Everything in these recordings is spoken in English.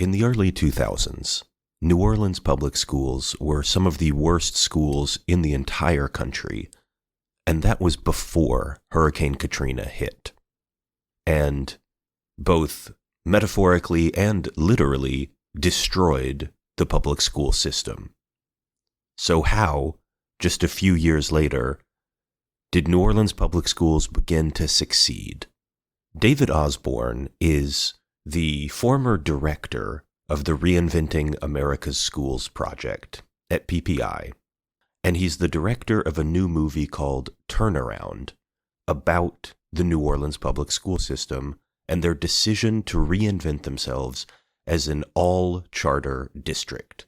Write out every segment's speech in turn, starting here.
In the early 2000s, New Orleans public schools were some of the worst schools in the entire country, and that was before Hurricane Katrina hit. And both metaphorically and literally destroyed the public school system. So how, just a few years later, did New Orleans public schools begin to succeed? David Osborne is the former director of the Reinventing America's Schools project at PPI, and he's the director of a new movie called Turnaround about the New Orleans public school system and their decision to reinvent themselves as an all-charter district.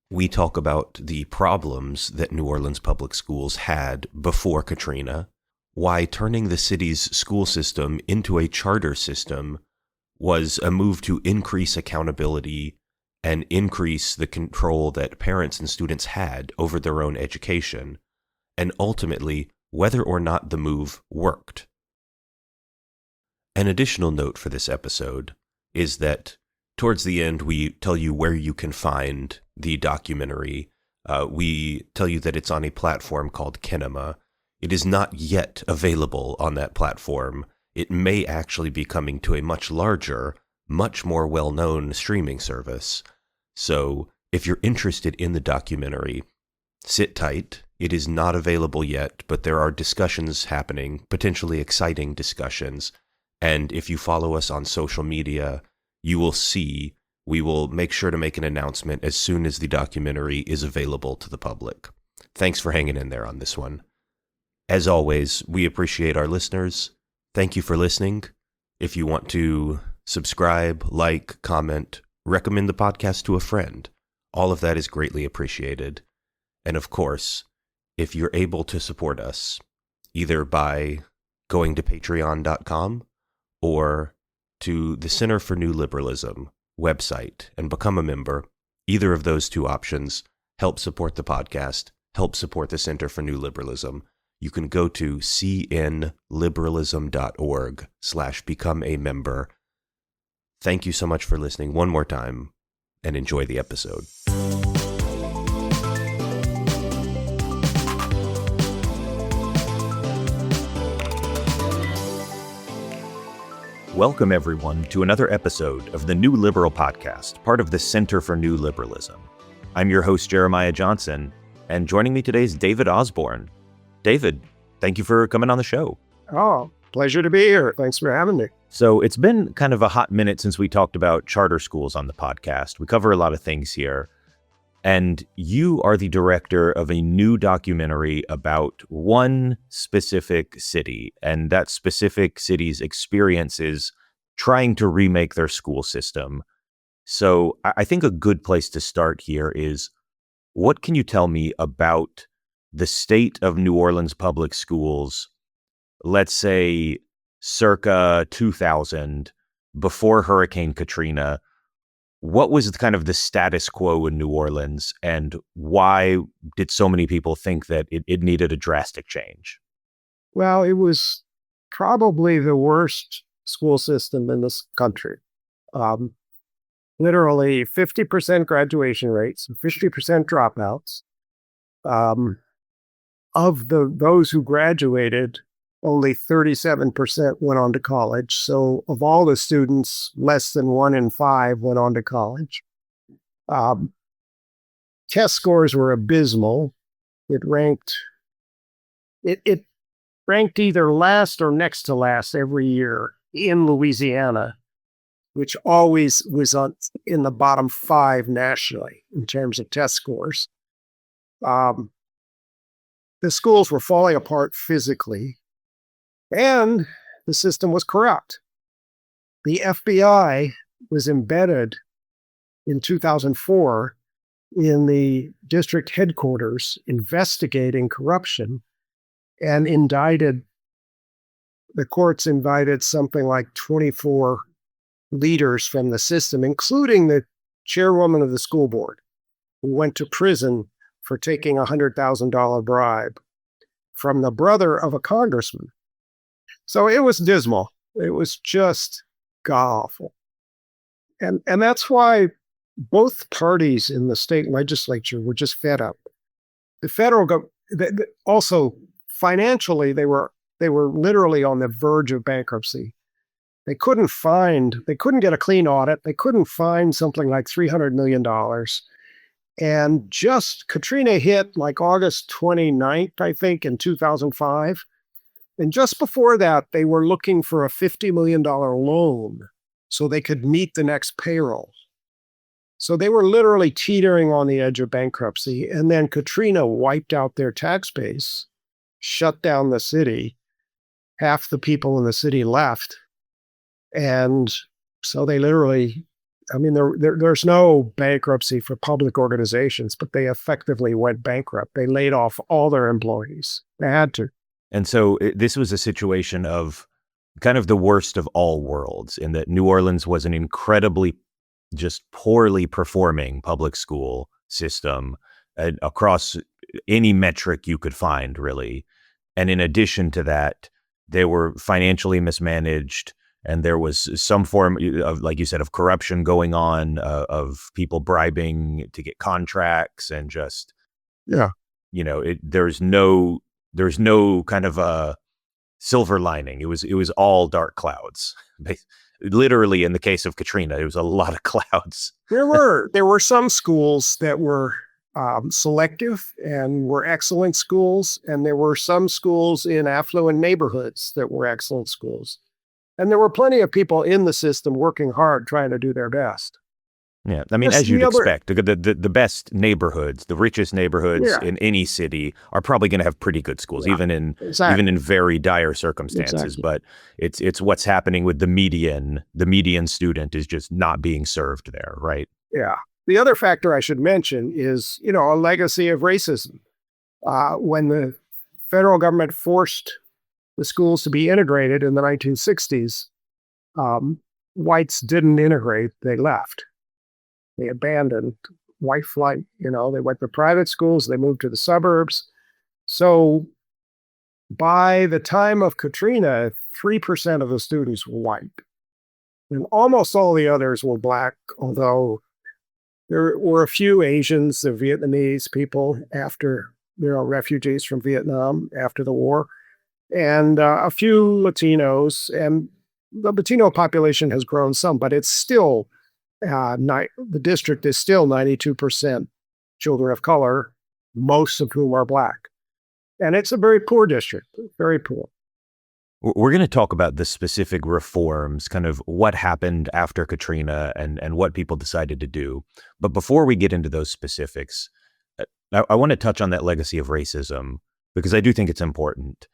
We talk about the problems that New Orleans public schools had before Katrina, why turning the city's school system into a charter system was a move to increase accountability and increase the control that parents and students had over their own education, and ultimately whether or not the move worked. An additional note for this episode is that towards the end we tell you where you can find the documentary. We tell you that it's on a platform called Kinema. It is not yet available on that platform. It may actually be coming to a much larger, much more well-known streaming service. So if you're interested in the documentary, sit tight. It is not available yet, but there are discussions happening, potentially exciting discussions. And if you follow us on social media, you will see we will make sure to make an announcement as soon as the documentary is available to the public. Thanks for hanging in there on this one. As always, we appreciate our listeners. Thank you for listening. If you want to subscribe, like, comment, recommend the podcast to a friend, all of that is greatly appreciated. And of course, if you're able to support us, either by going to patreon.com or to the Center for New Liberalism website and become a member, either of those two options help support the podcast, help support the Center for New Liberalism. You can go to cnliberalism.org/become a member. Thank you so much for listening one more time, and enjoy the episode. Welcome, everyone, to another episode of the New Liberal Podcast, part of the Center for New Liberalism. I'm your host, Jeremiah Johnson, and joining me today is David Osborne. David, thank you for coming on the show. Oh, pleasure to be here. Thanks for having me. So it's been kind of a hot minute since we talked about charter schools on the podcast. We cover a lot of things here. And you are the director of a new documentary about one specific city, and that specific city's experiences trying to remake their school system. So I think a good place to start here is, what can you tell me about the state of New Orleans public schools, let's say circa 2000, before Hurricane Katrina? What was kind of the status quo in New Orleans, and why did so many people think that it needed a drastic change? Well, it was probably the worst school system in this country. Literally 50% graduation rates, 50% dropouts. Of those who graduated, only 37% went on to college. So of all the students, less than 1 in 5 went on to college. Test scores were abysmal. It ranked either last or next to last every year in Louisiana, which always was in the bottom 5 nationally in terms of test scores. The schools were falling apart physically, and the system was corrupt. The FBI was embedded in 2004 in the district headquarters investigating corruption, and the courts indicted something like 24 leaders from the system, including the chairwoman of the school board, who went to prison for taking a $100,000 bribe from the brother of a congressman. So it was dismal. It was just god-awful. And that's why both parties in the state legislature were just fed up. The federal government also financially they were literally on the verge of bankruptcy. They couldn't get a clean audit. They couldn't find something like $300 million. And just Katrina hit like August 29th, I think, in 2005. And just before that, they were looking for a $50 million loan so they could meet the next payroll. So they were literally teetering on the edge of bankruptcy. And then Katrina wiped out their tax base, shut down the city. Half the people in the city left. And so they literally, I mean, there's no bankruptcy for public organizations, but they effectively went bankrupt. They laid off all their employees. They had to. And so this was a situation of kind of the worst of all worlds, in that New Orleans was an incredibly just poorly performing public school system across any metric you could find, really. And in addition to that, they were financially mismanaged, and there was some form of, like you said, of corruption going on, of people bribing to get contracts, and just, there's no kind of a silver lining. It was all dark clouds. Literally, in the case of Katrina, it was a lot of clouds. There were some schools that were selective and were excellent schools, and there were some schools in affluent neighborhoods that were excellent schools. And there were plenty of people in the system working hard, trying to do their best. Yeah, I mean, as you'd expect, the best neighborhoods, the richest neighborhoods in any city are probably going to have pretty good schools, even in very dire circumstances. Exactly. But it's what's happening with the median. The median student is just not being served there, right? Yeah. The other factor I should mention is, a legacy of racism. When the federal government forced the schools to be integrated in the 1960s, whites didn't integrate; they left. They abandoned white flight. They went to private schools. They moved to the suburbs. So by the time of Katrina, 3% of the students were white. And almost all the others were Black, although there were a few Asians, the Vietnamese people after, refugees from Vietnam after the war, and a few Latinos. And the Latino population has grown some, but it's still the district is still 92% children of color, most of whom are Black. And it's a very poor district, very poor. We're going to talk about the specific reforms, kind of what happened after Katrina and what people decided to do. But before we get into those specifics, I want to touch on that legacy of racism, because I do think it's important.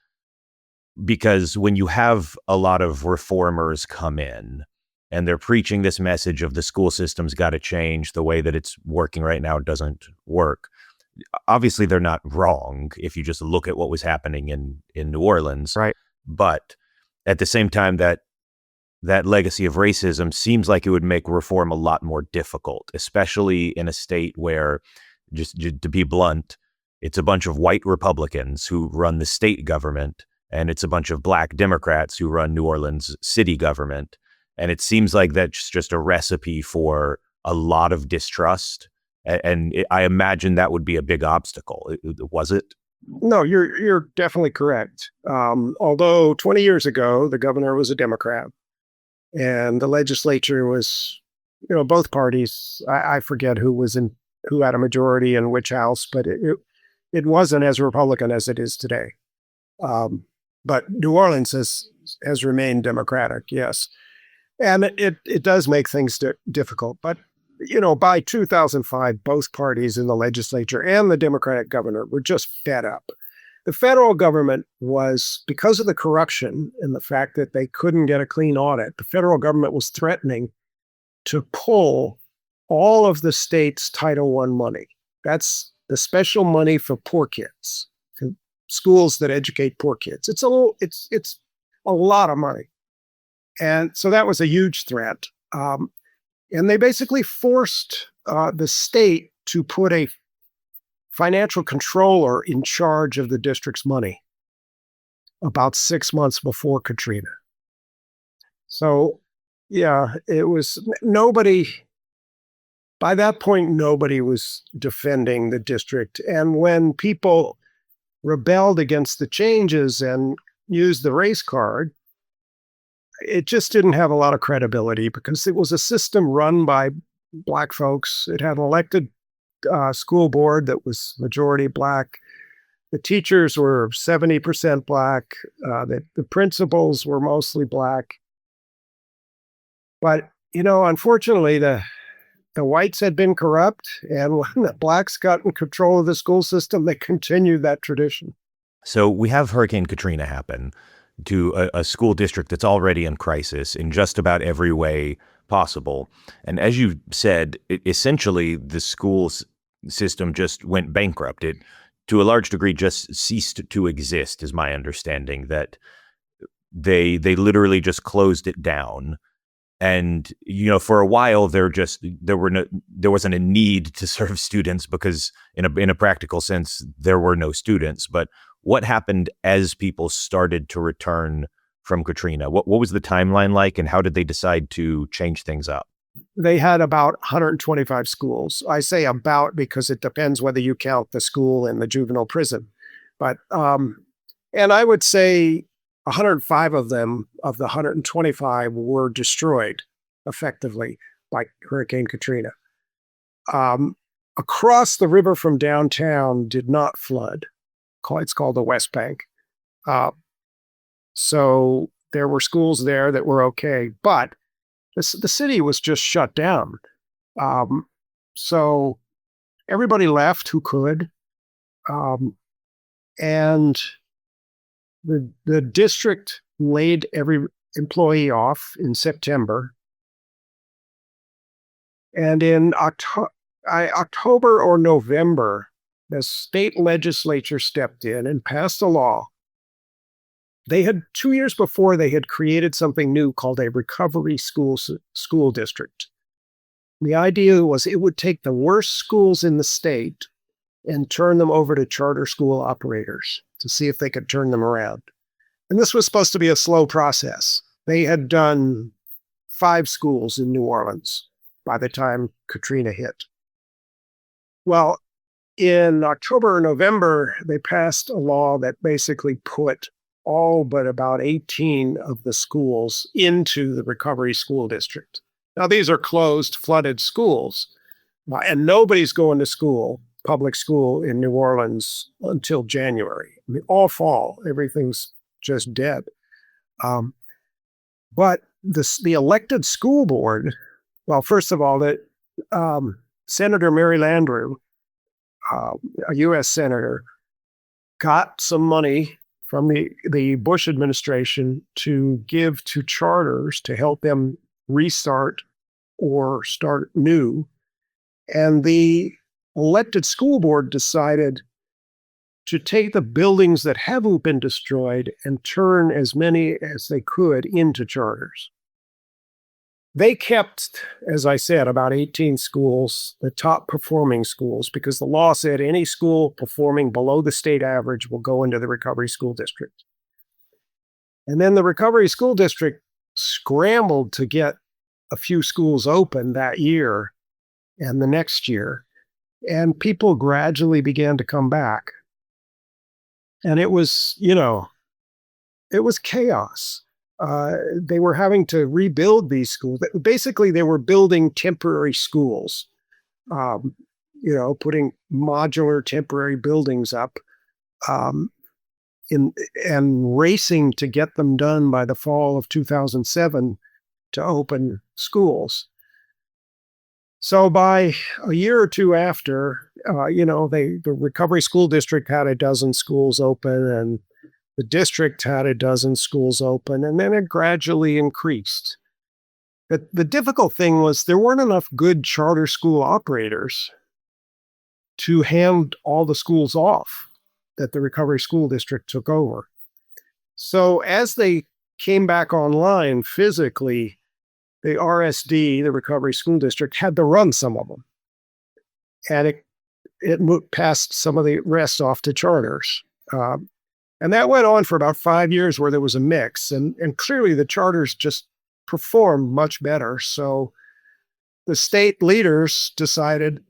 Because when you have a lot of reformers come in, and they're preaching this message of the school system's got to change, the way that it's working right now doesn't work. Obviously, they're not wrong if you just look at what was happening in New Orleans. Right. But at the same time, that legacy of racism seems like it would make reform a lot more difficult, especially in a state where, just to be blunt, it's a bunch of white Republicans who run the state government, and it's a bunch of Black Democrats who run New Orleans city government. And it seems like that's just a recipe for a lot of distrust. And I imagine that would be a big obstacle. Was it? No, you're definitely correct. Although 20 years ago, the governor was a Democrat, and the legislature was, both parties. I forget who had a majority in which house, but it wasn't as Republican as it is today. But New Orleans has remained Democratic, yes. And it does make things difficult. But, by 2005, both parties in the legislature and the Democratic governor were just fed up. The federal government was, because of the corruption and the fact that they couldn't get a clean audit, the federal government was threatening to pull all of the state's Title I money. That's the special money for poor kids, schools that educate poor kids. It's a lot of money. And so that was a huge threat. And they basically forced the state to put a financial controller in charge of the district's money about 6 months before Katrina. So Yeah, it was nobody. By that point, nobody was defending the district. And when people rebelled against the changes and used the race card, it just didn't have a lot of credibility because it was a system run by Black folks. It had an elected school board that was majority Black. The teachers were 70% Black. The principals were mostly Black. But, unfortunately, the whites had been corrupt. And when the Blacks got in control of the school system, they continued that tradition. So we have Hurricane Katrina happen to a school district that's already in crisis in just about every way possible. And as you said, essentially the system just went bankrupt. It, to a large degree, just ceased to exist, is my understanding, that they literally just closed it down. And, for a while there wasn't a need to serve students because in a practical sense, there were no students. But what happened as people started to return from Katrina? What was the timeline like, and how did they decide to change things up? They had about 125 schools. I say about because it depends whether you count the school and the juvenile prison. But, and I would say 105 of them, of the 125, were destroyed effectively by Hurricane Katrina. Across the river from downtown did not flood. It's called the West Bank. So there were schools there that were okay, but the city was just shut down. So everybody left who could. And the district laid every employee off in September. And in October or November, the state legislature stepped in and passed a law. 2 years before, they had created something new called a recovery school district. The idea was it would take the worst schools in the state and turn them over to charter school operators to see if they could turn them around. And this was supposed to be a slow process. They had done 5 schools in New Orleans by the time Katrina hit. Well, in October or November, they passed a law that basically put all but about 18 of the schools into the recovery school district. Now, these are closed, flooded schools, and nobody's going to school, public school in New Orleans until January. I mean, all fall, everything's just dead. But the elected school board, well, first of all, Senator Mary Landrieu, a U.S. senator, got some money from the Bush administration to give to charters to help them restart or start new. And the elected school board decided to take the buildings that haven't been destroyed and turn as many as they could into charters. They kept, as I said, about 18 schools, the top performing schools, because the law said any school performing below the state average will go into the recovery school district. And then the recovery school district scrambled to get a few schools open that year and the next year, and people gradually began to come back. And it was, it was chaos. They were having to rebuild these schools. Basically, they were building temporary schools, putting modular temporary buildings up and racing to get them done by the fall of 2007 to open schools. So by a year or two after, the recovery school district had a dozen schools open, and the district had a dozen schools open, and then it gradually increased. But the difficult thing was there weren't enough good charter school operators to hand all the schools off that the recovery school district took over. So as they came back online physically, the RSD, the recovery school district, had to run some of them. And it passed some of the rest off to charters. And that went on for about 5 years where there was a mix. And clearly the charters just performed much better. So the state leaders decided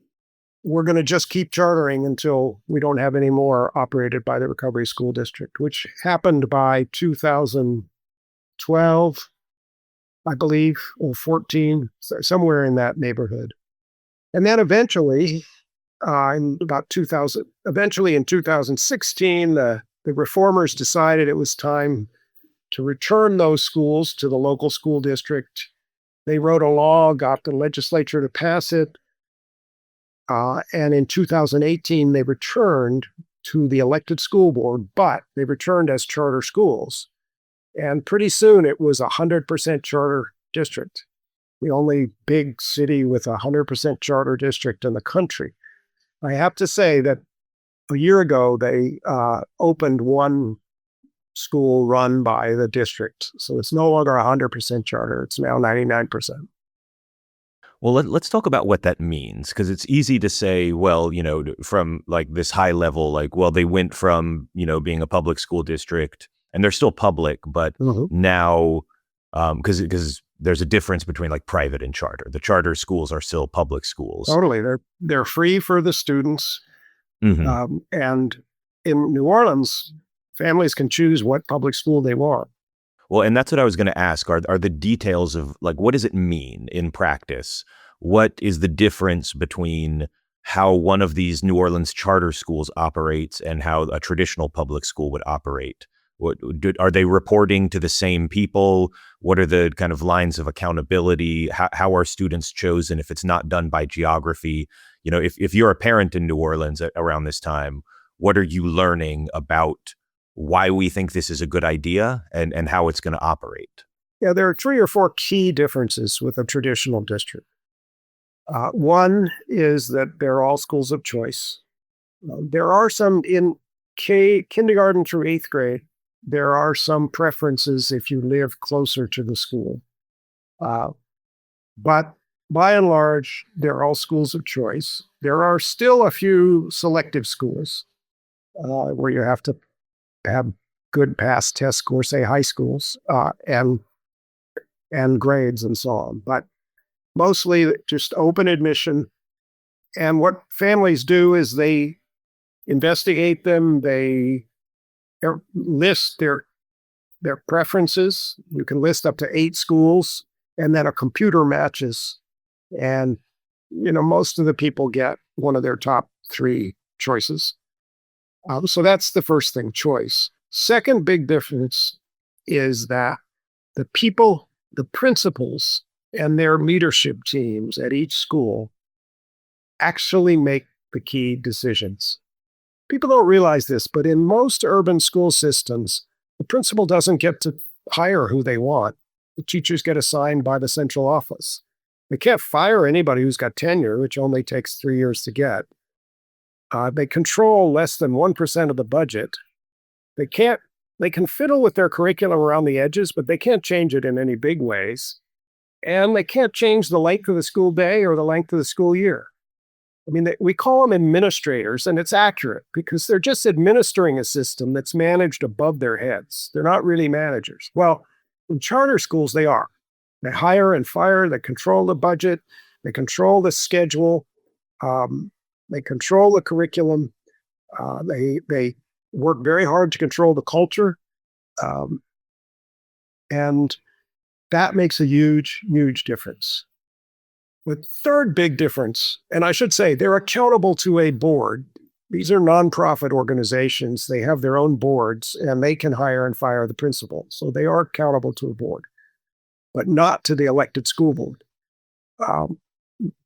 we're going to just keep chartering until we don't have any more operated by the Recovery School District, which happened by 2012, I believe, or 14, somewhere in that neighborhood. And then eventually, in 2016, the reformers decided it was time to return those schools to the local school district. They wrote a law, got the legislature to pass it. And in 2018, they returned to the elected school board, but they returned as charter schools. And pretty soon it was 100% charter district, the only big city with 100% charter district in the country. I have to say that a year ago, they opened one school run by the district. So it's no longer 100% charter. It's now 99%. Well, let's talk about what that means, because it's easy to say, well, from like this high level, like, well, they went from, being a public school district and they're still public, but now, because there's a difference between like private and charter. The charter schools are still public schools. Totally. They're free for the students. And in New Orleans, families can choose what public school they want. Well, and that's what I was going to ask. Are the details of like, what does it mean in practice? What is the difference between how one of these New Orleans charter schools operates and how a traditional public school would operate? Are they reporting to the same people? What are the kind of lines of accountability? How are students chosen if it's not done by geography? If you're a parent in New Orleans around this time, what are you learning about why we think this is a good idea and how it's going to operate? Yeah, there are 3 or 4 key differences with a traditional district. One is that they're all schools of choice. There are some in kindergarten through 8th grade. There are some preferences if you live closer to the school. But by and large, they're all schools of choice. There are still a few selective schools where you have to have good pass test scores, say high schools, and grades and so on. But mostly just open admission. And what families do is they investigate them. They list their preferences. You can list up to 8 schools, and then a computer matches. And, most of the people get one of their top 3 choices. So that's the first thing, choice. Second big difference is that the people, the principals, and their leadership teams at each school actually make the key decisions. People don't realize this, but in most urban school systems, the principal doesn't get to hire who they want. The teachers get assigned by the central office. They can't fire anybody who's got tenure, which only takes 3 years to get. They control less than 1% of the budget. They can fiddle with their curriculum around the edges, but they can't change it in any big ways. And they can't change the length of the school day or the length of the school year. I mean, we call them administrators, and it's accurate because they're just administering a system that's managed above their heads. They're not really managers. Well, in charter schools, they are. They hire and fire. They control the budget. They control the schedule. They control the curriculum. They work very hard to control the culture. And that makes a huge, huge difference. The third big difference, and I should say, they're accountable to a board. These are nonprofit organizations. They have their own boards, and they can hire and fire the principal. So they are accountable to a board, but not to the elected school board.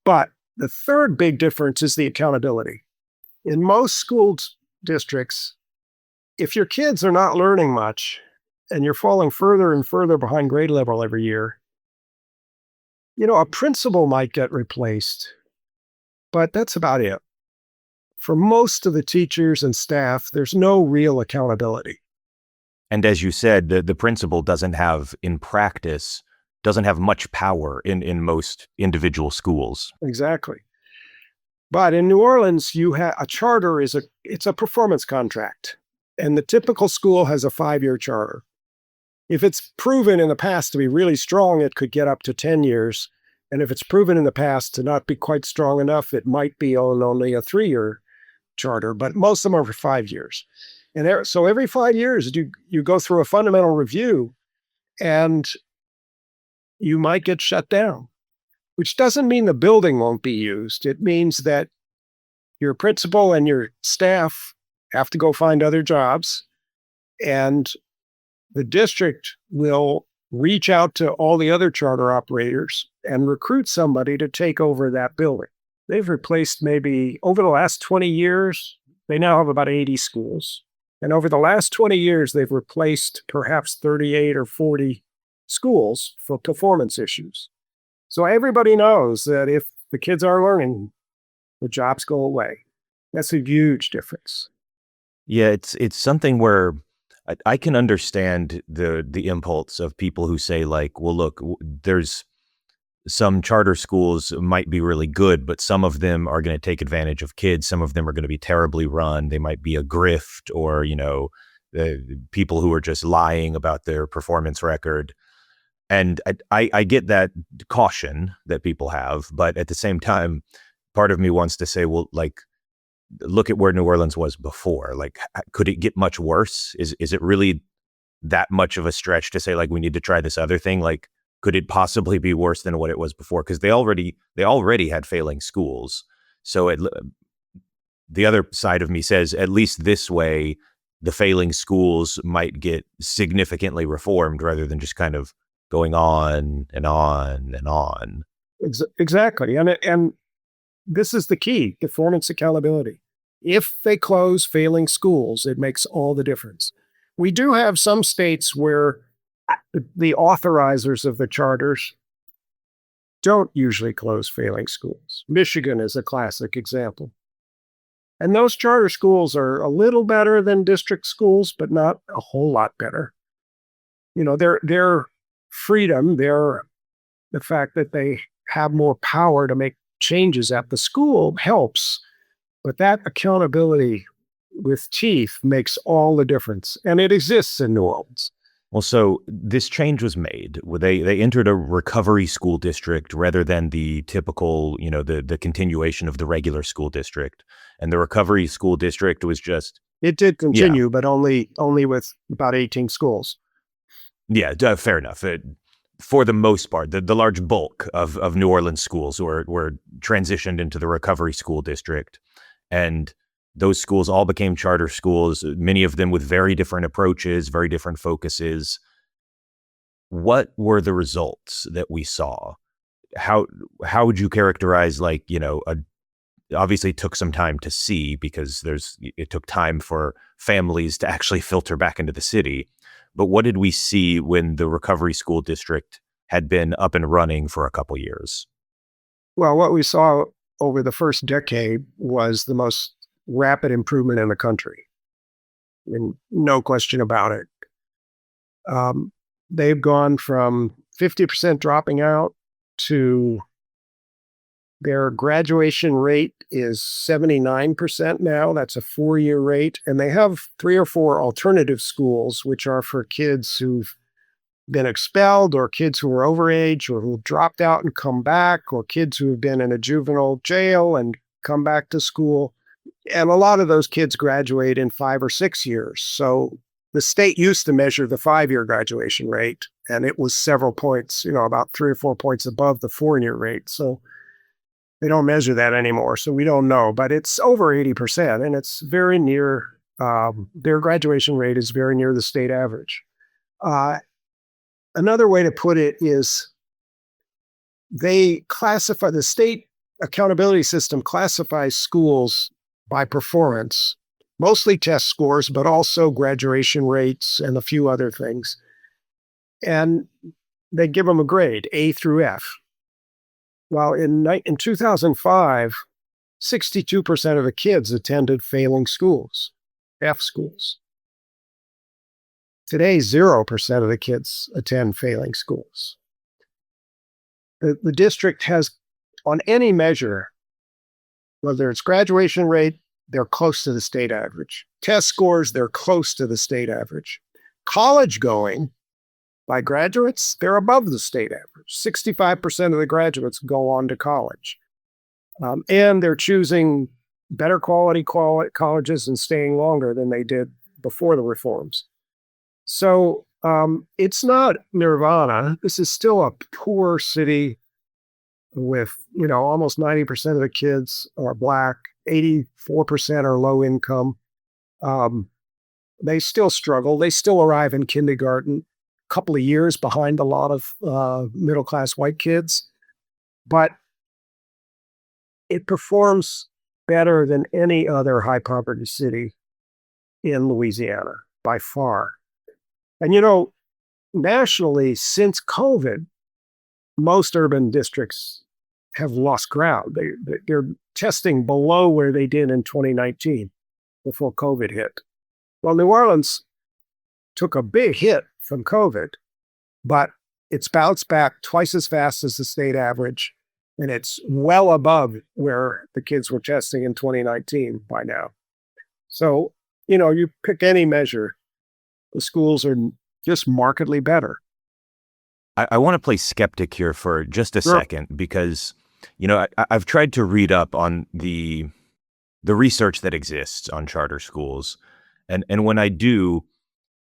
But the third big difference is the accountability. In most school districts, if your kids are not learning much and you're falling further and further behind grade level every year, a principal might get replaced, but that's about it. For most of the teachers and staff, there's no real accountability. And as you said, the principal doesn't have much power in most individual schools. Exactly. But in New Orleans, you have a charter it's a performance contract. And the typical school has a 5-year charter. If it's proven in the past to be really strong, it could get up to 10 years. And if it's proven in the past to not be quite strong enough, it might be on only a 3-year charter, but most of them are for 5 years. And so every 5 years, you go through a fundamental review and you might get shut down, which doesn't mean the building won't be used. It means that your principal and your staff have to go find other jobs, and the district will reach out to all the other charter operators and recruit somebody to take over that building. They've replaced maybe over the last 20 years, they now have about 80 schools. And over the last 20 years, they've replaced perhaps 38 or 40 schools for performance issues. So everybody knows that if the kids are learning, the jobs go away. That's a huge difference. Yeah, it's something where I can understand the impulse of people who say like, well, look, there's some charter schools might be really good, but some of them are going to take advantage of kids. Some of them are going to be terribly run. They might be a grift, or, the people who are just lying about their performance record. And I get that caution that people have, but at the same time, part of me wants to say, well, like, look at where New Orleans was before. Like, could it get much worse? Is it really that much of a stretch to say, like, we need to try this other thing? Like, could it possibly be worse than what it was before? Because they already had failing schools. So the other side of me says, at least this way, the failing schools might get significantly reformed rather than just kind of going on and on and on. Exactly. And this is the key: performance accountability. If they close failing schools, it makes all the difference. We do have some states where the authorizers of the charters don't usually close failing schools. Michigan is a classic example. And those charter schools are a little better than district schools, but not a whole lot better. Their freedom, the fact that they have more power to make changes at the school helps, but that accountability with teeth makes all the difference, and it exists in New Orleans. Well, so this change was made. They entered a recovery school district rather than the typical, the continuation of the regular school district. And the recovery school district was just... It did continue, but only with about 18 schools. Yeah, fair enough. For the most part, the large bulk of New Orleans schools were transitioned into the recovery school district. And those schools all became charter schools, many of them with very different approaches, very different focuses. What were the results that we saw? How would you characterize, like, obviously it took some time to see, because it took time for families to actually filter back into the city. But what did we see when the recovery school district had been up and running for a couple years? Well, what we saw over the first decade was the most rapid improvement in the country. And no question about it. They've gone from 50% dropping out to their graduation rate is 79% now. That's a 4-year rate. And they have 3 or 4 alternative schools, which are for kids who've been expelled, or kids who are overage, or who dropped out and come back, or kids who have been in a juvenile jail and come back to school. And a lot of those kids graduate in 5 or 6 years. So the state used to measure the 5-year graduation rate, and it was several points, about 3 or 4 points above the 4-year rate. So they don't measure that anymore. So we don't know, but it's over 80%, and it's very near, their graduation rate is very near the state average. Another way to put it is the state accountability system classifies schools by performance, mostly test scores, but also graduation rates and a few other things. And they give them a grade, A through F. Well, in 2005, 62% of the kids attended failing schools, F schools. Today, 0% of the kids attend failing schools. The district has, on any measure, whether it's graduation rate, they're close to the state average. Test scores, they're close to the state average. College going, By graduates, they're above the state average. 65% of the graduates go on to college. And they're choosing better quality colleges and staying longer than they did before the reforms. So it's not nirvana. This is still a poor city with, almost 90% of the kids are Black, 84% are low income. They still struggle. They still arrive in kindergarten a couple of years behind a lot of middle-class white kids. But it performs better than any other high-poverty city in Louisiana, by far. And, nationally, since COVID, most urban districts have lost ground. They're testing below where they did in 2019 before COVID hit. Well, New Orleans took a big hit from COVID, but it's bounced back twice as fast as the state average, and it's well above where the kids were testing in 2019 by now. So, you pick any measure, the schools are just markedly better. I want to play skeptic here for just a second because, I've tried to read up on the research that exists on charter schools. And when I do,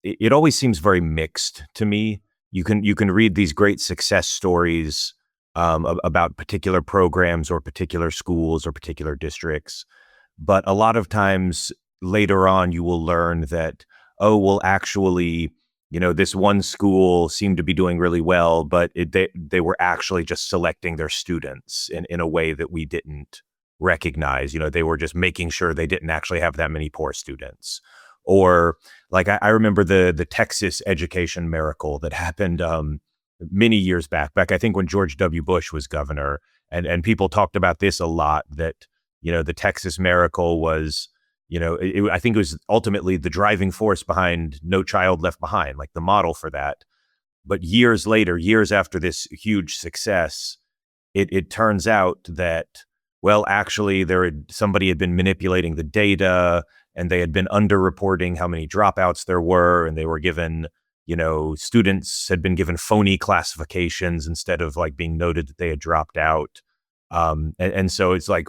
it always seems very mixed to me. You can read these great success stories about particular programs or particular schools or particular districts. But a lot of times later on, you will learn that, actually, this one school seemed to be doing really well, but they were actually just selecting their students in a way that we didn't recognize. They were just making sure they didn't actually have that many poor students. Or like I remember the Texas education miracle that happened many years back, I think when George W. Bush was governor, and people talked about this a lot, that, the Texas miracle was, I think it was ultimately the driving force behind No Child Left Behind, like the model for that. But years later, years after this huge success, it turns out that, well, actually somebody had been manipulating the data, and they had been underreporting how many dropouts there were, and they were given, students had been given phony classifications instead of like being noted that they had dropped out. And so it's like,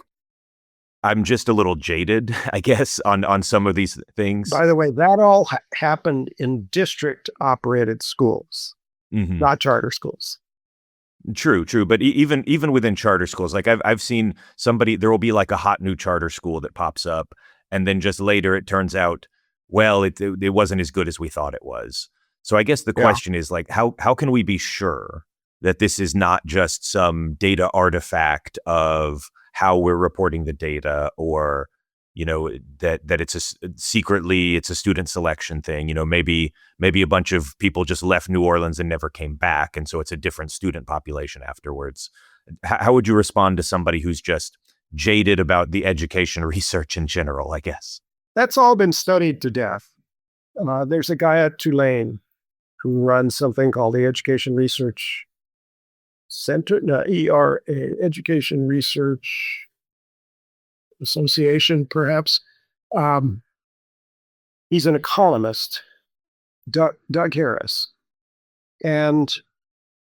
I'm just a little jaded, I guess, on some of these things. By the way, that all happened in district-operated schools, not charter schools. True. But even within charter schools, like I've seen there will be like a hot new charter school that pops up, and then just later it turns out, well, it wasn't as good as we thought it was. So I guess the question is like, how can we be sure that this is not just some data artifact of how we're reporting the data, or, that it's secretly a student selection thing? Maybe a bunch of people just left New Orleans and never came back, and so it's a different student population afterwards. How would you respond to somebody who's just jaded about the education research in general, I guess? That's all been studied to death. There's a guy at Tulane who runs something called the Education Research Center, ERA, Education Research Association, perhaps. He's an economist, Doug Harris. And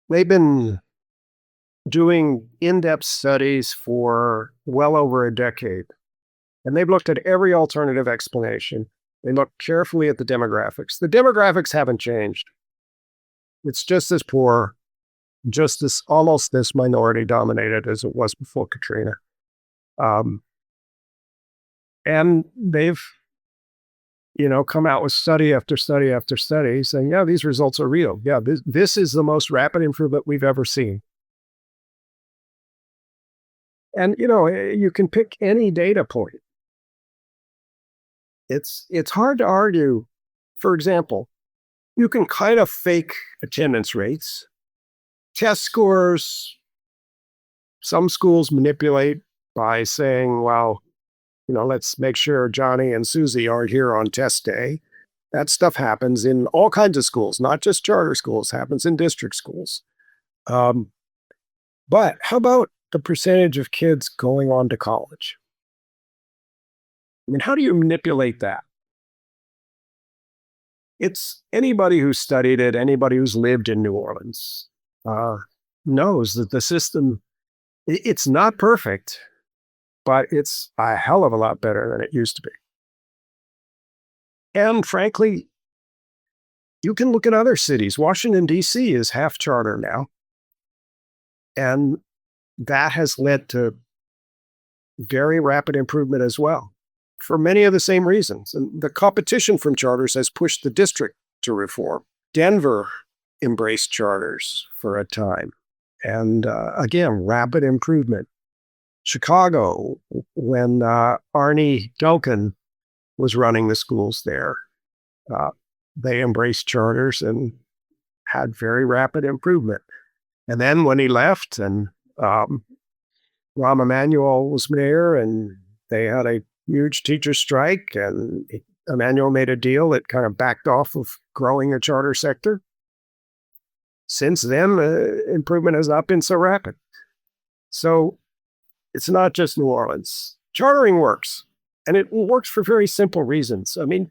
they've been doing in-depth studies for well over a decade. And they've looked at every alternative explanation. They looked carefully at the demographics. The demographics haven't changed. It's just as poor, almost this minority dominated as it was before Katrina. And they've, come out with study after study after study saying, yeah, these results are real. Yeah, this is the most rapid improvement we've ever seen. And, you can pick any data point. It's hard to argue. For example, you can kind of fake attendance rates, test scores. Some schools manipulate by saying, well, let's make sure Johnny and Susie aren't here on test day. That stuff happens in all kinds of schools, not just charter schools, happens in district schools. But how about the percentage of kids going on to college? I mean, how do you manipulate that? It's anybody who studied it, anybody who's lived in New Orleans knows that the system, it's not perfect, but it's a hell of a lot better than it used to be. And frankly, you can look at other cities. Washington, D.C. is half charter now. And that has led to very rapid improvement as well, for many of the same reasons. And the competition from charters has pushed the district to reform. Denver embraced charters for a time. And again, rapid improvement. Chicago, when Arnie Duncan was running the schools there, they embraced charters and had very rapid improvement. And then when he left and Rahm Emanuel was mayor and they had a huge teacher strike and Emanuel made a deal that kind of backed off of growing the charter sector. Since then, improvement has not been so rapid. So it's not just New Orleans. Chartering works, and it works for very simple reasons. I mean,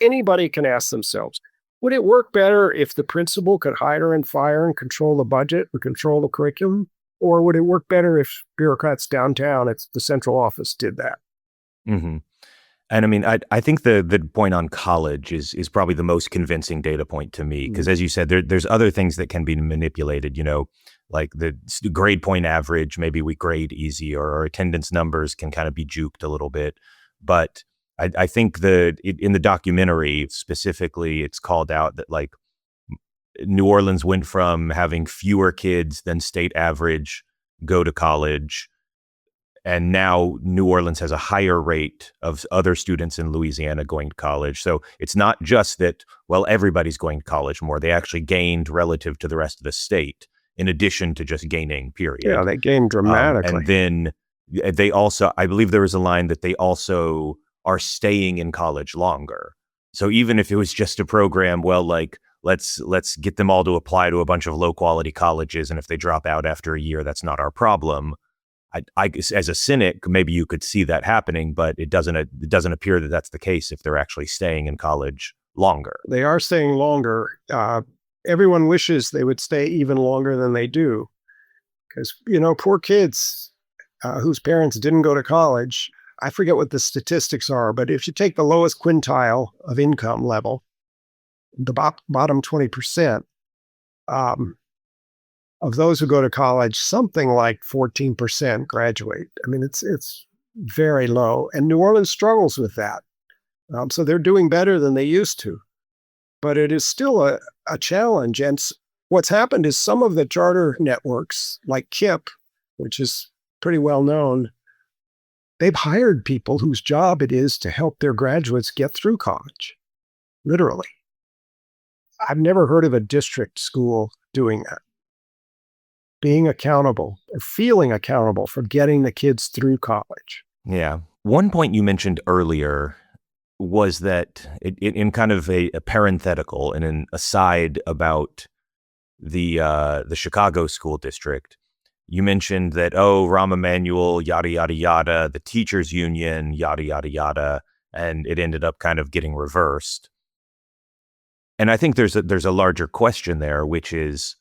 anybody can ask themselves, would it work better if the principal could hire and fire and control the budget and control the curriculum? Or would it work better if bureaucrats downtown at the central office did that? Mm-hmm. And I mean, I think the point on college is probably the most convincing data point to me, because as you said, there's other things that can be manipulated, like the grade point average. Maybe we grade easy, or our attendance numbers can kind of be juked a little bit. But I think in the documentary specifically, it's called out that like New Orleans went from having fewer kids than state average go to college, and now New Orleans has a higher rate of other students in Louisiana going to college. So it's not just that, well, everybody's going to college more. They actually gained relative to the rest of the state, in addition to just gaining, period. Yeah, they gained dramatically. And then they also, I believe there was a line that they also are staying in college longer. So even if it was just a program, well, like, let's get them all to apply to a bunch of low quality colleges, and if they drop out after a year, that's not our problem. I as a cynic, maybe you could see that happening, but it doesn't appear that that's the case if they're actually staying in college longer. They are staying longer. Everyone wishes they would stay even longer than they do, because poor kids whose parents didn't go to college. I forget what the statistics are, but if you take the lowest quintile of income level, the bottom 20%, of those who go to college, something like 14% graduate. I mean, it's very low. And New Orleans struggles with that. So they're doing better than they used to. But it is still a challenge. And what's happened is some of the charter networks, like KIPP, which is pretty well known, they've hired people whose job it is to help their graduates get through college, literally. I've never heard of a district school doing that. Being accountable or feeling accountable for getting the kids through college. Yeah. One point you mentioned earlier was that in kind of a parenthetical and an aside about the Chicago school district, you mentioned that, Rahm Emanuel, yada, yada, yada, the teachers union, yada, yada, yada, and it ended up kind of getting reversed. And I think there's a larger question there, which is,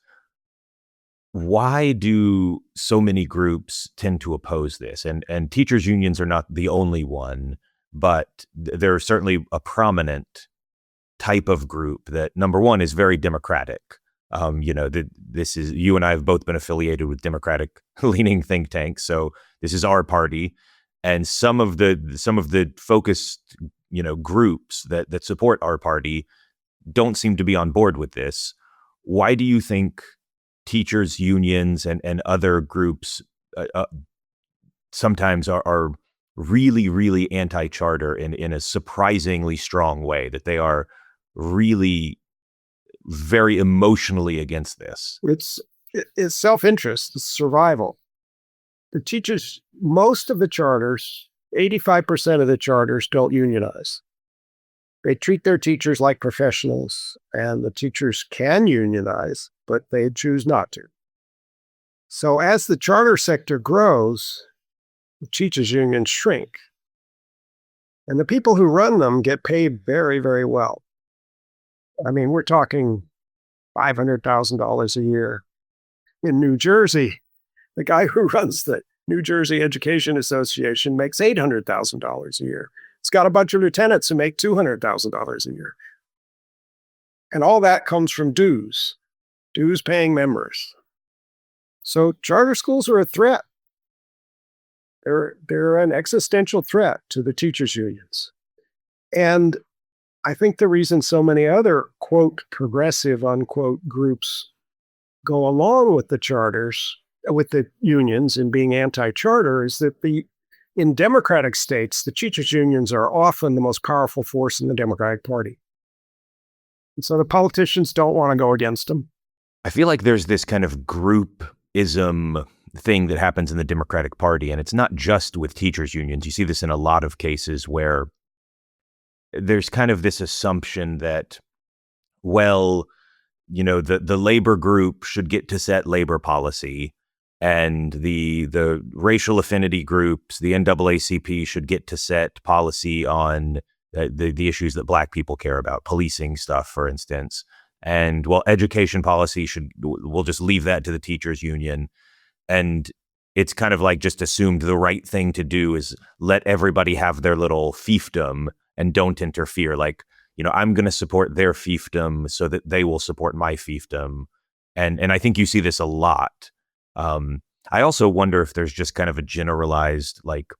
why do so many groups tend to oppose this? And teachers unions are not the only one, but they're certainly a prominent type of group that, number one, is very democratic. This is, you and I have both been affiliated with Democratic leaning think tanks, so this is our party. And some of the focused, groups that support our party don't seem to be on board with this. Why do you think teachers unions and other groups sometimes are really, really anti-charter in a surprisingly strong way, that they are really very emotionally against this? It's self-interest, it's survival. The teachers, most of the charters, 85% of the charters don't unionize. They treat their teachers like professionals, and the teachers can unionize, but they choose not to. So as the charter sector grows, the teachers unions shrink. And the people who run them get paid very, very well. I mean, we're talking $500,000 a year. In New Jersey, the guy who runs the New Jersey Education Association makes $800,000 a year. It's got a bunch of lieutenants who make $200,000 a year. And all that comes from dues paying members. So charter schools are a threat. They're an existential threat to the teachers' unions. And I think the reason so many other, quote, progressive, unquote, groups go along with the charters, with the unions in being anti-charter is that in democratic states, the teachers' unions are often the most powerful force in the Democratic Party. And so the politicians don't want to go against them. I feel like there's this kind of groupism thing that happens in the Democratic Party, and it's not just with teachers' unions. You see this in a lot of cases where there's kind of this assumption that, well, you know, the labor group should get to set labor policy, and the racial affinity groups, the NAACP, should get to set policy on the issues that Black people care about, policing stuff, for instance. And, well, education policy we'll just leave that to the teachers' union. And it's kind of like just assumed the right thing to do is let everybody have their little fiefdom and don't interfere. Like, you know, I'm going to support their fiefdom so that they will support my fiefdom. And I think you see this a lot. I also wonder if there's just kind of a generalized, like,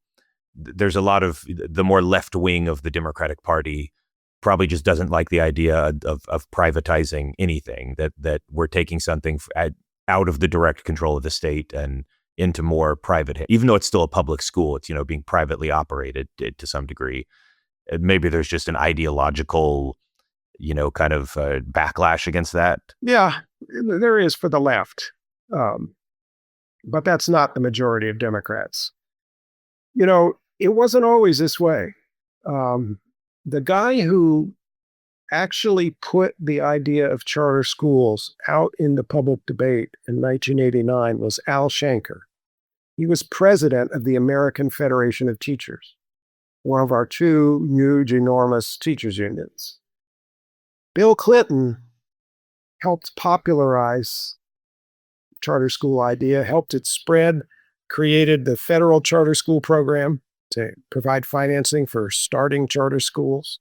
there's a lot of the more left wing of the Democratic Party probably just doesn't like the idea of privatizing anything, that we're taking something out of the direct control of the state and into more private, even though it's still a public school, it's, you know, being privately operated to some degree. Maybe there's just an ideological, you know, kind of backlash against that. Yeah, there is for the left. But that's not the majority of Democrats. You know, it wasn't always this way. The guy who actually put the idea of charter schools out into public debate in 1989 was Al Shanker. He was president of the American Federation of Teachers, one of our two huge, enormous teachers' unions. Bill Clinton helped popularize charter school idea, helped it spread, created the federal charter school program to provide financing for starting charter schools.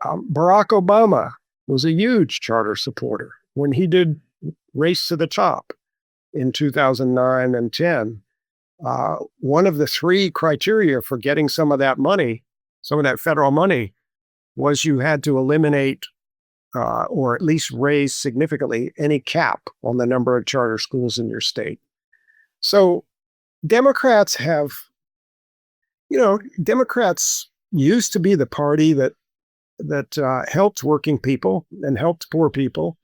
Barack Obama was a huge charter supporter. When he did Race to the Top in 2009 and 10, one of the three criteria for getting some of that money, some of that federal money, was you had to eliminate or at least raise significantly any cap on the number of charter schools in your state. So Democrats have, you know, Democrats used to be the party that helped working people and helped poor people.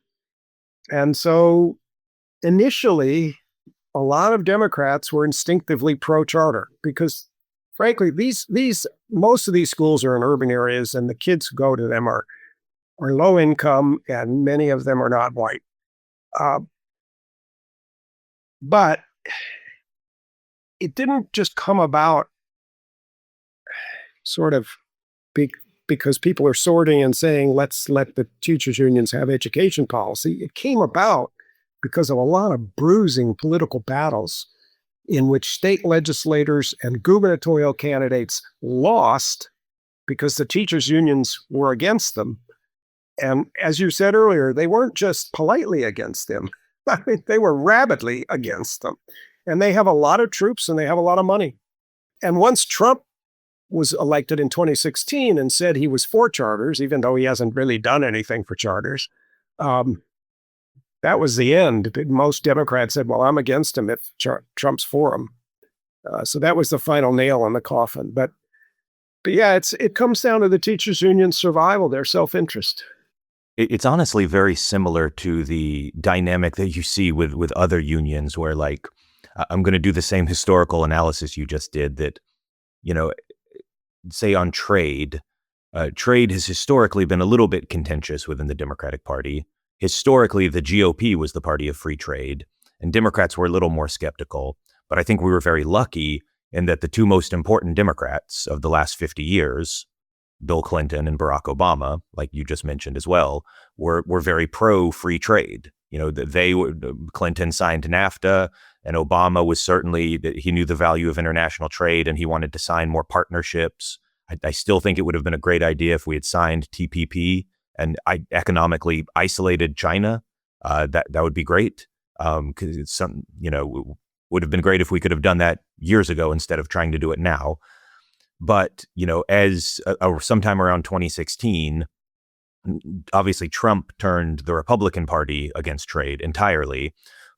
And so initially, a lot of Democrats were instinctively pro-charter because, frankly, most of these schools are in urban areas, and the kids who go to them are low income, and many of them are not white. But it didn't just come about sort of because people are sorting and saying, let's let the teachers' unions have education policy. It came about because of a lot of bruising political battles in which state legislators and gubernatorial candidates lost because the teachers' unions were against them. And as you said earlier, they weren't just politely against them. I mean, they were rabidly against them. And they have a lot of troops and they have a lot of money. And once Trump was elected in 2016 and said he was for charters, even though he hasn't really done anything for charters, that was the end. Most Democrats said, well, I'm against him if Trump's for him. So that was the final nail in the coffin. But yeah, it comes down to the teachers' union survival, their self-interest. It's honestly very similar to the dynamic that you see with other unions where, like, I'm going to do the same historical analysis you just did that, you know, say on trade, trade has historically been a little bit contentious within the Democratic Party. Historically, the GOP was the party of free trade, and Democrats were a little more skeptical. But I think we were very lucky in that the two most important Democrats of the last 50 years, Bill Clinton and Barack Obama, like you just mentioned as well, were very pro free trade. Clinton signed NAFTA, and Obama was certainly, he knew the value of international trade, and he wanted to sign more partnerships. I still think it would have been a great idea if we had signed TPP and economically isolated China. That would be great, because it's some, would have been great if we could have done that years ago instead of trying to do it now. But, as sometime around 2016, obviously Trump turned the Republican Party against trade entirely,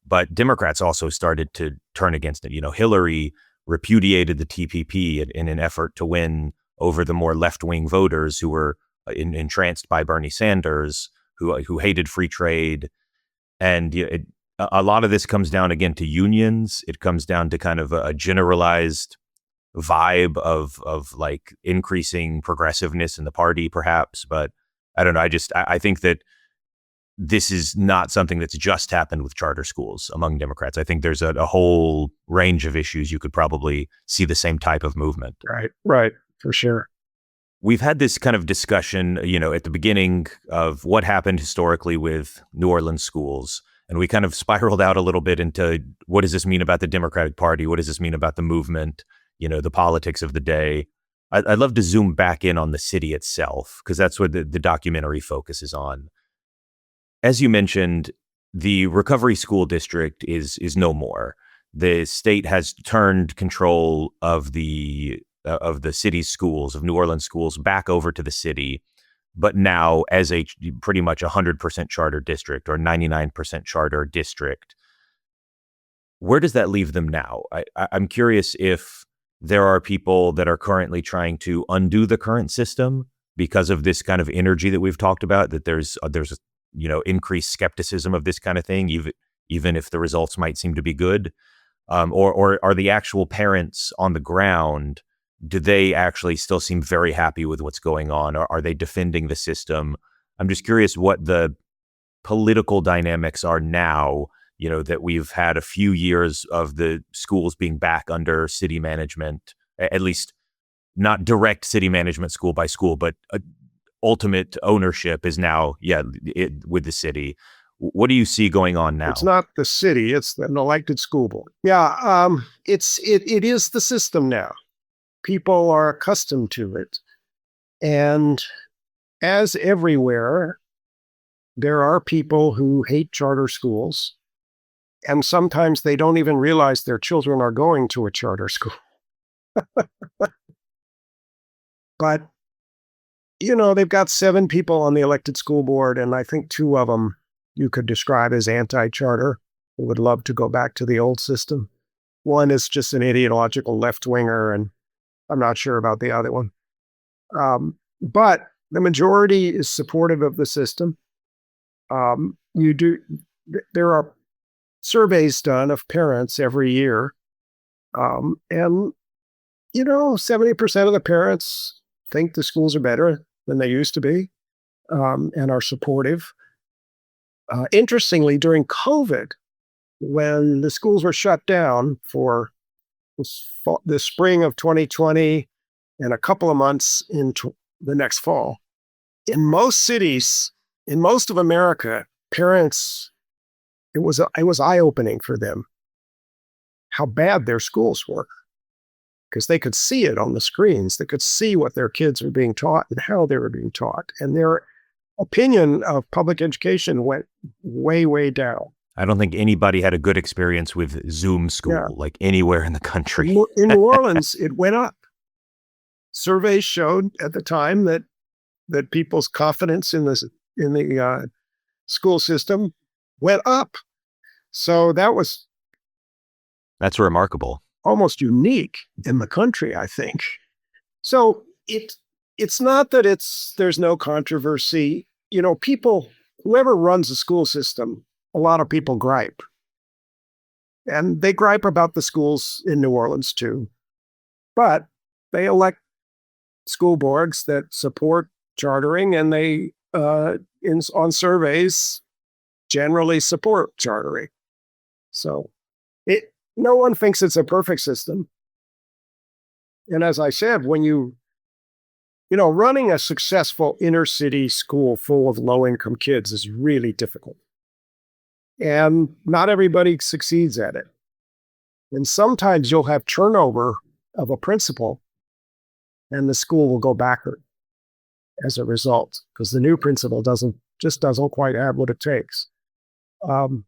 but Democrats also started to turn against it. Hillary repudiated the TPP in an effort to win over the more left-wing voters who were entranced by Bernie Sanders, who hated free trade. And a lot of this comes down again to unions. It comes down to kind of a generalized vibe of like increasing progressiveness in the party, perhaps. But I don't know. I think that this is not something that's just happened with charter schools among Democrats. I think there's a whole range of issues you could probably see the same type of movement. Right, for sure. We've had this kind of discussion, at the beginning of what happened historically with New Orleans schools. And we kind of spiraled out a little bit into what does this mean about the Democratic Party? What does this mean about the movement? The politics of the day. I'd love to zoom back in on the city itself, because that's what the documentary focuses on. As you mentioned, the Recovery School District is no more. The state has turned control of the city's schools, of New Orleans schools, back over to the city, but now as a pretty much 100% charter district or 99% charter district. Where does that leave them now? I'm curious if there are people that are currently trying to undo the current system because of this kind of energy that we've talked about, that there's increased skepticism of this kind of thing, even if the results might seem to be good. Or are the actual parents on the ground, do they actually still seem very happy with what's going on? Or are they defending the system? I'm just curious what the political dynamics are now, that we've had a few years of the schools being back under city management, at least not direct city management school by school, but ultimate ownership is now, with the city. What do you see going on now? It's not the city, it's an elected school board. Yeah, it is the system now. People are accustomed to it. And as everywhere, there are people who hate charter schools. And sometimes they don't even realize their children are going to a charter school. But, they've got 7 people on the elected school board, and I think 2 of them you could describe as anti-charter, who would love to go back to the old system. One is just an ideological left-winger, and I'm not sure about the other one. But the majority is supportive of the system. There are surveys done of parents every year. And 70% of the parents think the schools are better than they used to be, and are supportive. Interestingly, during COVID, when the schools were shut down for the spring of 2020 and a couple of months into the next fall, in most cities, in most of America, parents, it was eye-opening for them how bad their schools were, because they could see it on the screens. They could see what their kids were being taught and how they were being taught. And their opinion of public education went way, way down. I don't think anybody had a good experience with Zoom school, like anywhere in the country. In New Orleans, it went up. Surveys showed at the time that people's confidence in the school system went up. So that's remarkable. Almost unique in the country, I think. So it's not that there's no controversy. Whoever runs the school system, a lot of people gripe. And they gripe about the schools in New Orleans too. But they elect school boards that support chartering, and they, on surveys, generally support chartering. So no one thinks it's a perfect system. And as I said, when you running a successful inner city school full of low-income kids is really difficult. And not everybody succeeds at it. And sometimes you'll have turnover of a principal, and the school will go backward as a result, because the new principal doesn't quite have what it takes. And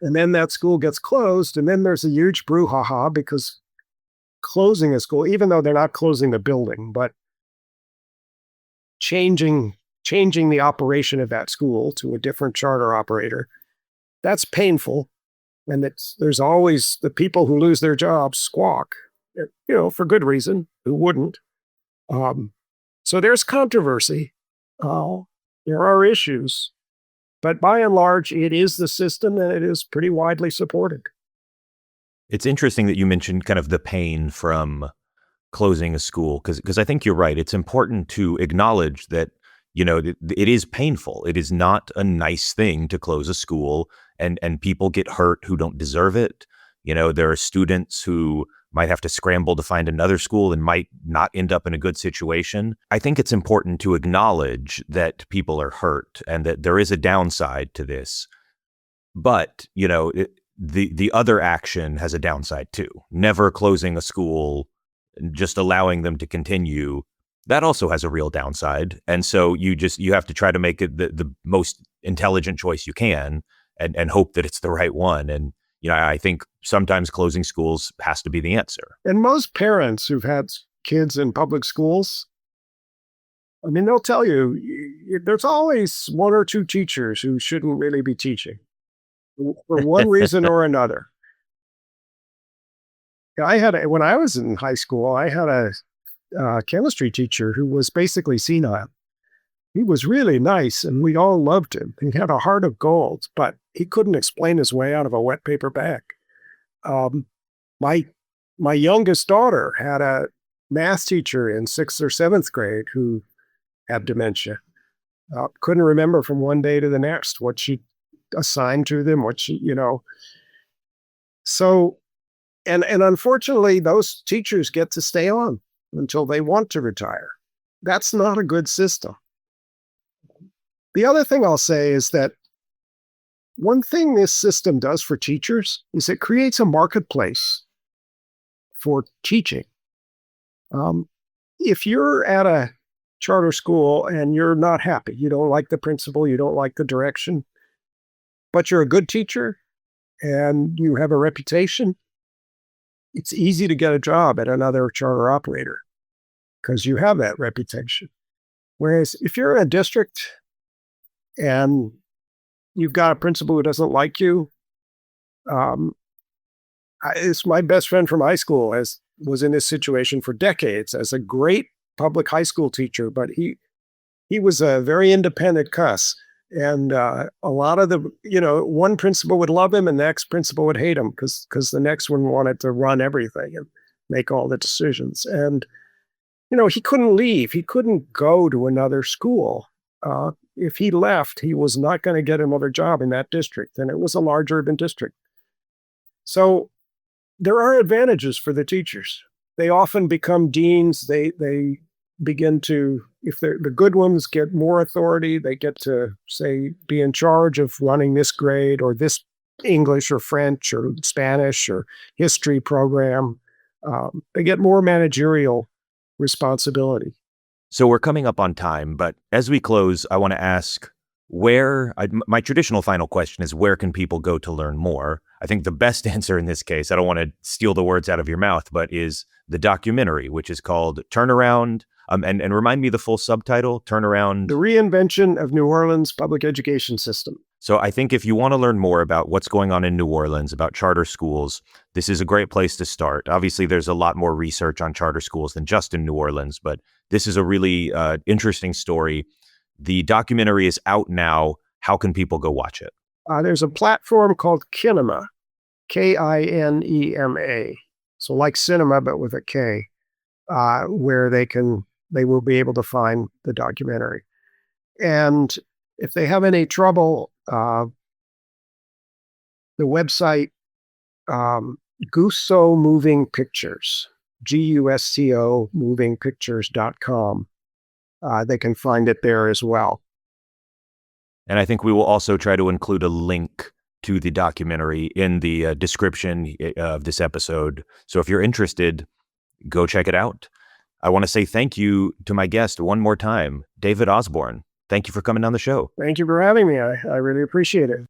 then that school gets closed, and then there's a huge brouhaha because closing a school, even though they're not closing the building, but changing the operation of that school to a different charter operator, that's painful. And there's always the people who lose their jobs squawk, for good reason. Who wouldn't? So there's controversy. There are issues. But by and large, it is the system, and it is pretty widely supported. It's interesting that you mentioned kind of the pain from closing a school, because I think you're right. It's important to acknowledge that, it is painful. It is not a nice thing to close a school, and people get hurt who don't deserve it. There are students who might have to scramble to find another school and might not end up in a good situation. I think it's important to acknowledge that people are hurt and that there is a downside to this. But, the other action has a downside too. Never closing a school, just allowing them to continue, that also has a real downside. And so you have to try to make it the most intelligent choice you can and hope that it's the right one. And, I think sometimes closing schools has to be the answer. And most parents who've had kids in public schools, they'll tell you there's always one or two teachers who shouldn't really be teaching for one reason or another. When I was in high school, I had a chemistry teacher who was basically senile. He was really nice, and we all loved him. He had a heart of gold, but he couldn't explain his way out of a wet paper bag. My youngest daughter had a math teacher in 6th or 7th grade who had dementia. Couldn't remember from one day to the next what she assigned to them, So, and unfortunately, those teachers get to stay on until they want to retire. That's not a good system. The other thing I'll say is that one thing this system does for teachers is it creates a marketplace for teaching. If you're at a charter school and you're not happy, you don't like the principal, you don't like the direction, but you're a good teacher and you have a reputation, it's easy to get a job at another charter operator because you have that reputation. Whereas if you're in a district and you've got a principal who doesn't like you, it's my best friend from high school was in this situation for decades as a great public high school teacher, but he was a very independent cuss. And a lot of one principal would love him and the next principal would hate him because the next one wanted to run everything and make all the decisions. And, he couldn't leave. He couldn't go to another school. If he left, he was not going to get another job in that district. And it was a large urban district. So there are advantages for the teachers. They often become deans. They begin to, if the good ones get more authority, they get to, say, be in charge of running this grade or this English or French or Spanish or history program. They get more managerial responsibility. So we're coming up on time, but as we close, I want to ask my traditional final question is, where can people go to learn more? I think the best answer in this case, I don't want to steal the words out of your mouth, but is the documentary, which is called Turnaround. And remind me the full subtitle, Turnaround. The Reinvention of New Orleans Public Education System. So I think if you want to learn more about what's going on in New Orleans, about charter schools, this is a great place to start. Obviously, there's a lot more research on charter schools than just in New Orleans, but this is a really interesting story. The documentary is out now. How can people go watch it? There's a platform called Kinema, Kinema. So like cinema, but with a K, where they will be able to find the documentary. And if they have any trouble, the website, Gusto Moving Pictures, GUSTO movingpictures.com. they can find it there as well. And I think we will also try to include a link to the documentary in the description of this episode. So if you're interested, go check it out. I want to say thank you to my guest one more time, David Osborne. Thank you for coming on the show. Thank you for having me. I really appreciate it.